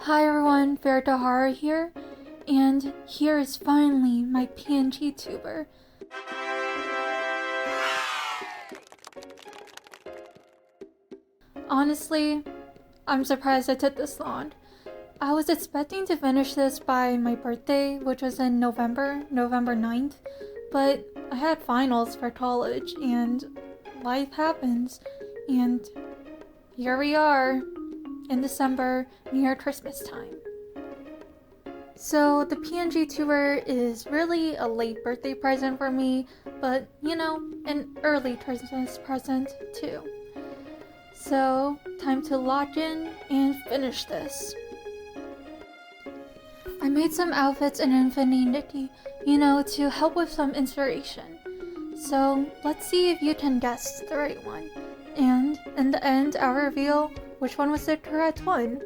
Hi everyone, Fair here, and here is finally my PNGTuber. Honestly, I'm surprised it took this long. I was expecting to finish this by my birthday, which was in November 9th, but I had finals for college and life happens, and here we are in December near Christmas time. So the PNGTuber is really a late birthday present for me, but you know, an early Christmas present too. So time to lock in and finish this. I made some outfits in Infinity, to help with some inspiration. So let's see if you can guess the right one. And in the end, I'll reveal which one was the correct one.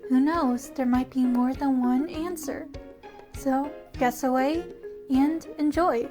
Who knows, there might be more than one answer. So guess away and enjoy.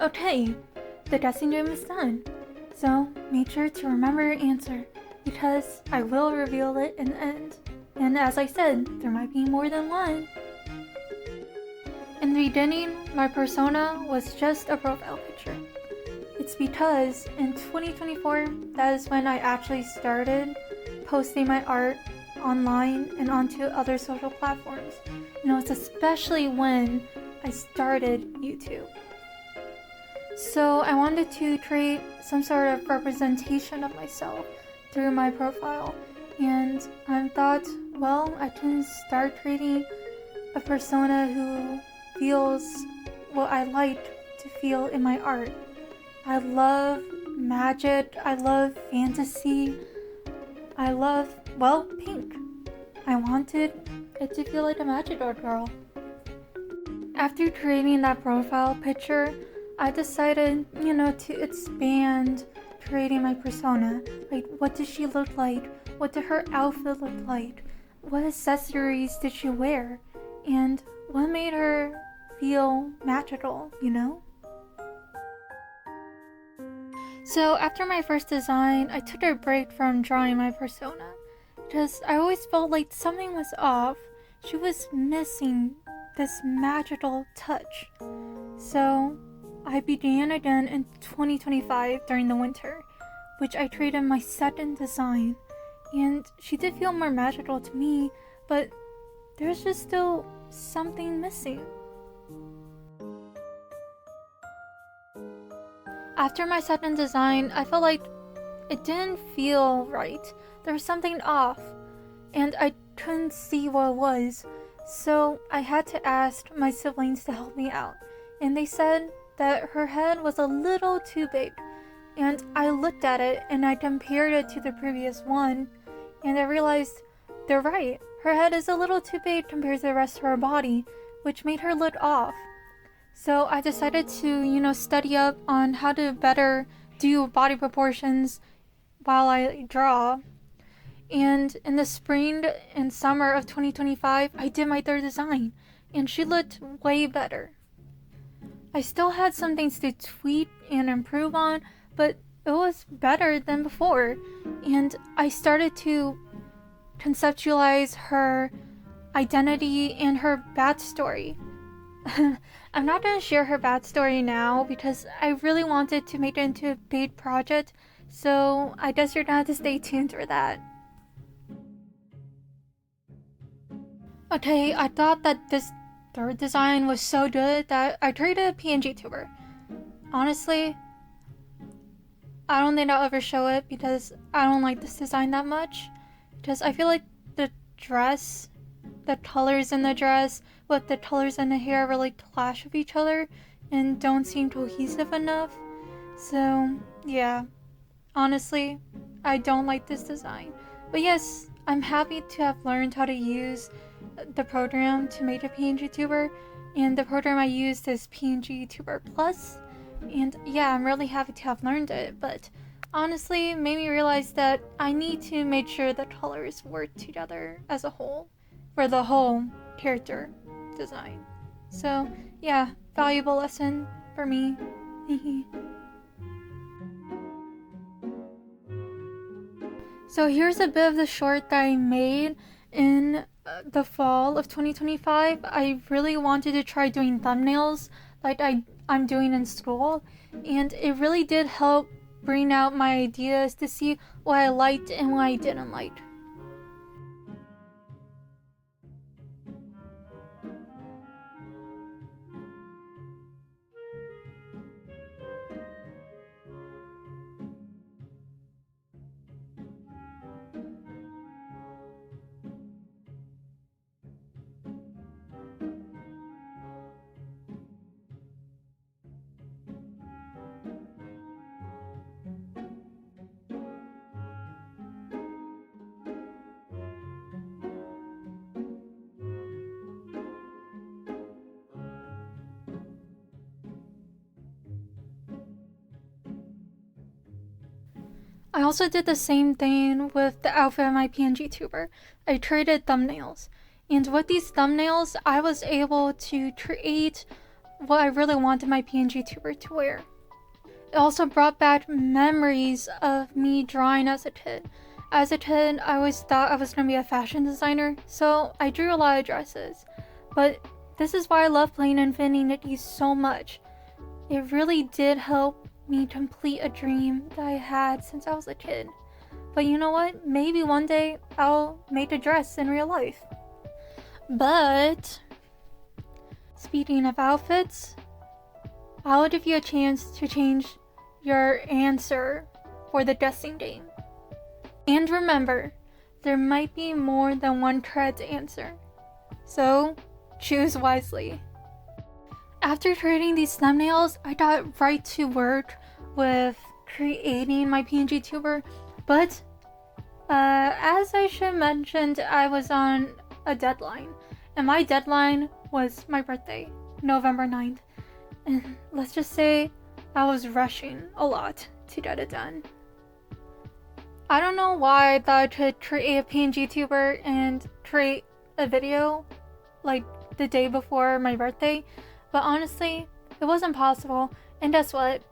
Okay, the guessing game is done. So make sure to remember your answer, because I will reveal it in the end. And as I said, there might be more than one. In the beginning, my persona was just a profile picture. It's because in 2024, that is when I actually started posting my art online and onto other social platforms. It's especially when I started YouTube. So I wanted to create some sort of representation of myself through my profile, and I thought, well, I can start creating a persona who feels what I like to feel in my art. I love magic, I love fantasy, I love, pink. I wanted it to feel like a magical girl. After creating that profile picture, I decided, to expand creating my persona. Like, what does she look like? What did her outfit look like? What accessories did she wear? And what made her feel magical, So after my first design, I took a break from drawing my persona, because I always felt like something was off. She was missing this magical touch. So I began again in 2025 during the winter, which I created my second design, and she did feel more magical to me, but there's just still something missing. After my second design, I felt like it didn't feel right. There was something off, and I couldn't see what it was, so I had to ask my siblings to help me out, and they said that her head was a little too big, and I looked at it and I compared it to the previous one, and I realized they're right. Her head is a little too big compared to the rest of her body, which made her look off. So I decided to, study up on how to better do body proportions while I draw. And in the spring and summer of 2025, I did my third design, and she looked way better. I still had some things to tweak and improve on, but it was better than before, and I started to conceptualize her identity and her backstory. I'm not going to share her backstory now because I really wanted to make it into a big project, so I guess you're going to have to stay tuned for that. Okay, I thought that this third design was so good that I created a PNGTuber. Honestly, I don't think I'll ever show it because I don't like this design that much. Because I feel like the dress, the colors in the dress with the colors in the hair really clash with each other and don't seem cohesive enough. So yeah, honestly, I don't like this design. But yes, I'm happy to have learned how to use the program to make a PNGTuber, and the program I used is PNGTuber Plus, and yeah, I'm really happy to have learned it, but honestly, it made me realize that I need to make sure the colors work together as a whole for the whole character design. So yeah, valuable lesson for me. So here's a bit of the short that I made in the fall of 2025. I really wanted to try doing thumbnails like I'm doing in school, and it really did help bring out my ideas to see what I liked and what I didn't like. I also did the same thing with the outfit of my PNGTuber. I traded thumbnails. And with these thumbnails, I was able to create what I really wanted my PNGTuber to wear. It also brought back memories of me drawing as a kid. As a kid, I always thought I was going to be a fashion designer, so I drew a lot of dresses. But this is why I love playing Infinity so much. It really did help me complete a dream that I had since I was a kid. But you know what? Maybe one day I'll make a dress in real life. But speaking of outfits, I'll give you a chance to change your answer for the guessing game. And remember, there might be more than one correct answer. So choose wisely. After creating these thumbnails, I got right to work with creating my PNGTuber, but as I should mentioned, I was on a deadline, and my deadline was my birthday, November 9th, and let's just say I was rushing a lot to get it done. I don't know why I thought I could create a PNGTuber and create a video like the day before my birthday, but honestly, it wasn't possible. And guess what?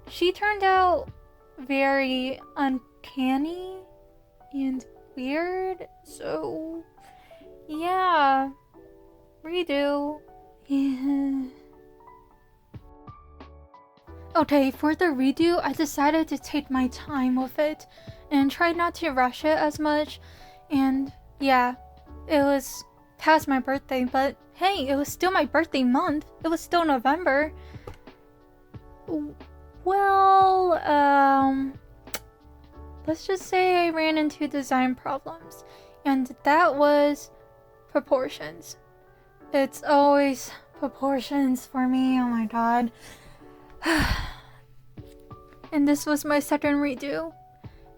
She turned out very uncanny and weird, so yeah, redo. Yeah. Okay, for the redo, I decided to take my time with it and try not to rush it as much. And yeah, it was past my birthday, but hey, it was still my birthday month. It was still November. Well, let's just say I ran into design problems, and that was proportions. It's always proportions for me, oh my god. And this was my second redo.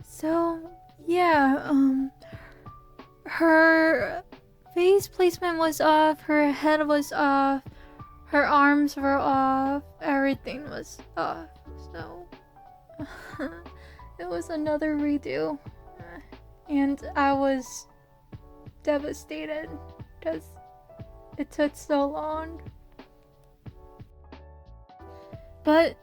So, yeah, her face placement was off, her head was off, her arms were off, everything was off. So, it was another redo. And I was devastated because it took so long. But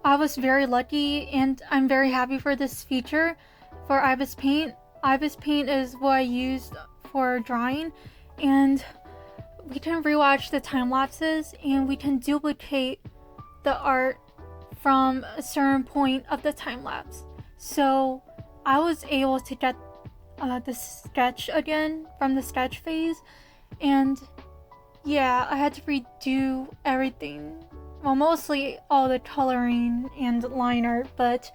I was very lucky, and I'm very happy for this feature for IbisPaint. IbisPaint is what I used for drawing, and we can rewatch the time lapses and we can duplicate the art from a certain point of the time lapse. So I was able to get the sketch again from the sketch phase, and yeah, I had to redo everything well, mostly all the coloring and line art, but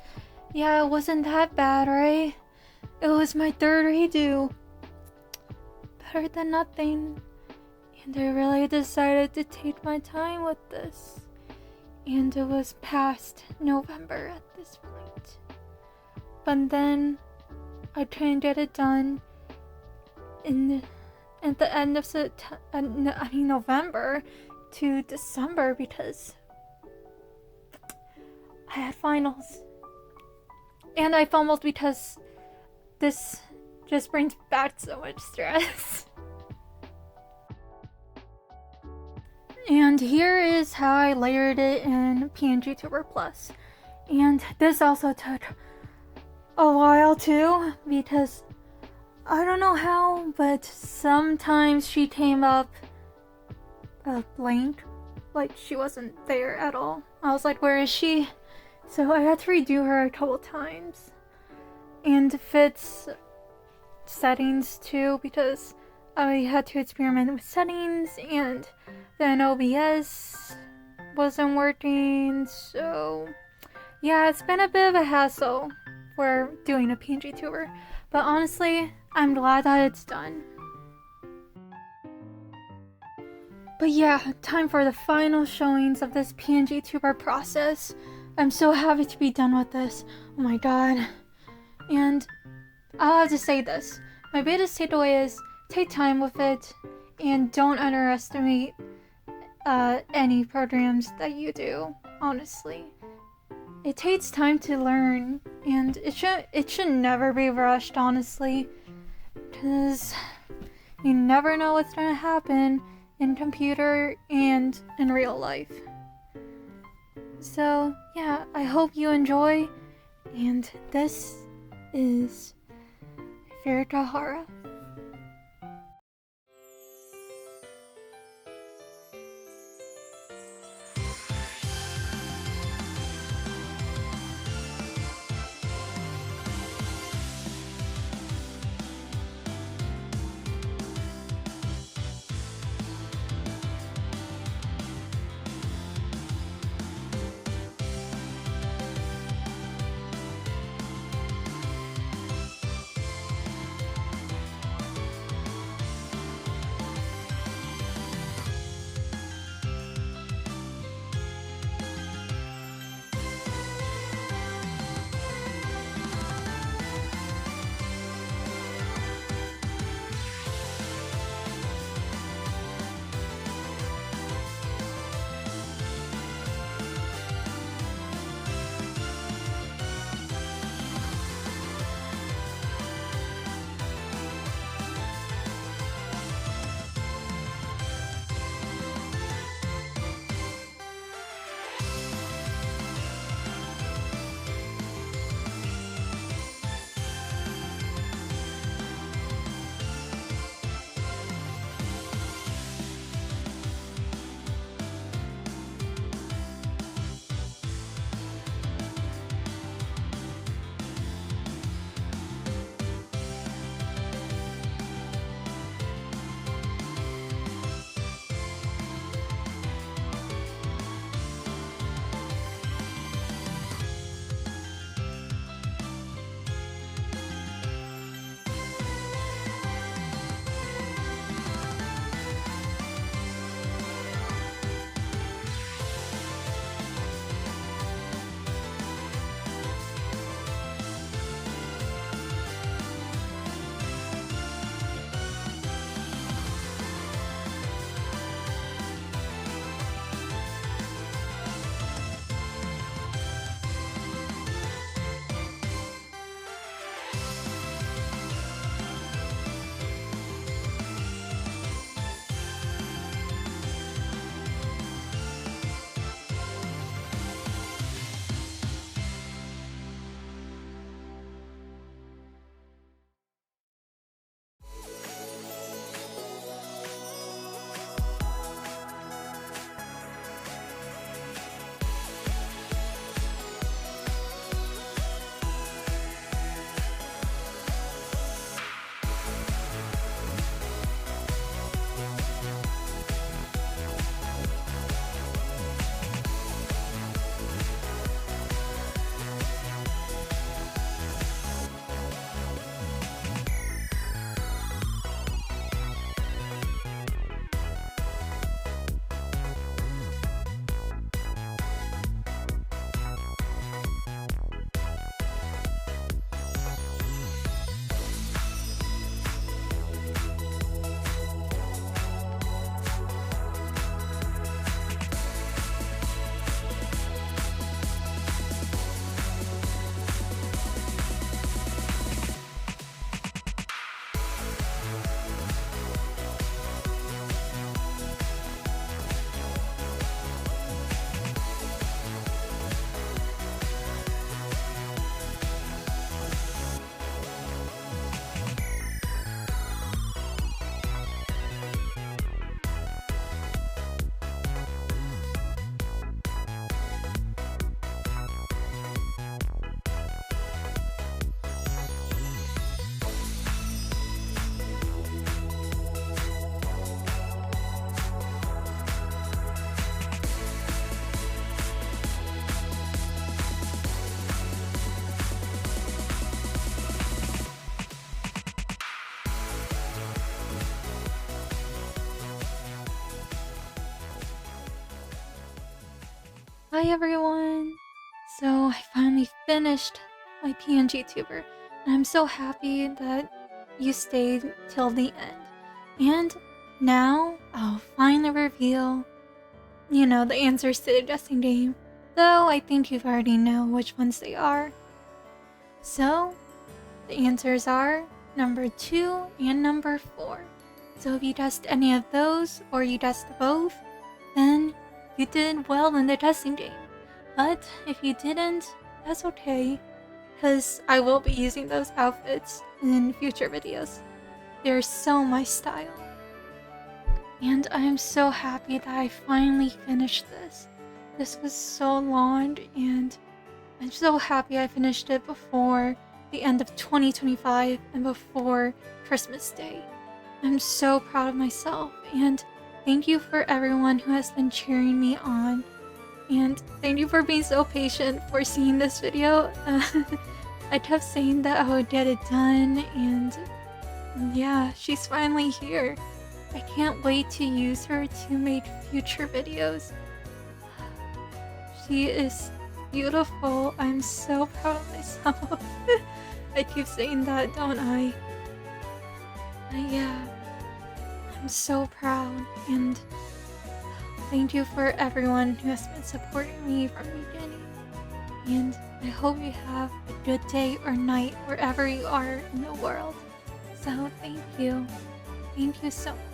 yeah, it wasn't that bad, right? It was my third redo. Better than nothing. And I really decided to take my time with this. And it was past November at this point. But then I couldn't get it done at the end of November to December because I had finals. And I fumbled because this just brings back so much stress. And here is how I layered it in PNGTuber Plus. And this also took a while too, because I don't know how, but sometimes she came up blank, like she wasn't there at all. I was like, where is she? So I had to redo her a couple times. And fits settings too, because I had to experiment with settings, and then OBS wasn't working, so yeah, it's been a bit of a hassle for doing a PNGTuber, but honestly, I'm glad that it's done. But yeah, time for the final showings of this PNGTuber process. I'm so happy to be done with this, oh my god. And I'll have to say this, my biggest takeaway is take time with it and don't underestimate any programs that you do, honestly. It takes time to learn, and it should never be rushed, honestly, because you never know what's gonna happen in computer and in real life. So yeah, I hope you enjoy, and this is Virgahara. Hi everyone! So I finally finished my PNGTuber, and I'm so happy that you stayed till the end. And now I'll finally reveal, the answers to the guessing game, though I think you already know which ones they are. So the answers are number 2 and number 4. So if you guessed any of those, or you guessed both, then you did well in the testing game. But if you didn't, that's okay, because I will be using those outfits in future videos. They're so my style. And I am so happy that I finally finished this. This was so long, and I'm so happy I finished it before the end of 2025 and before Christmas Day. I'm so proud of myself, and thank you for everyone who has been cheering me on. And thank you for being so patient for seeing this video. I kept saying that I would get it done, and yeah, she's finally here. I can't wait to use her to make future videos. She is beautiful. I'm so proud of myself. I keep saying that, don't I? But yeah, I'm so proud, and thank you for everyone who has been supporting me from the beginning. And I hope you have a good day or night wherever you are in the world. So thank you. Thank you so much.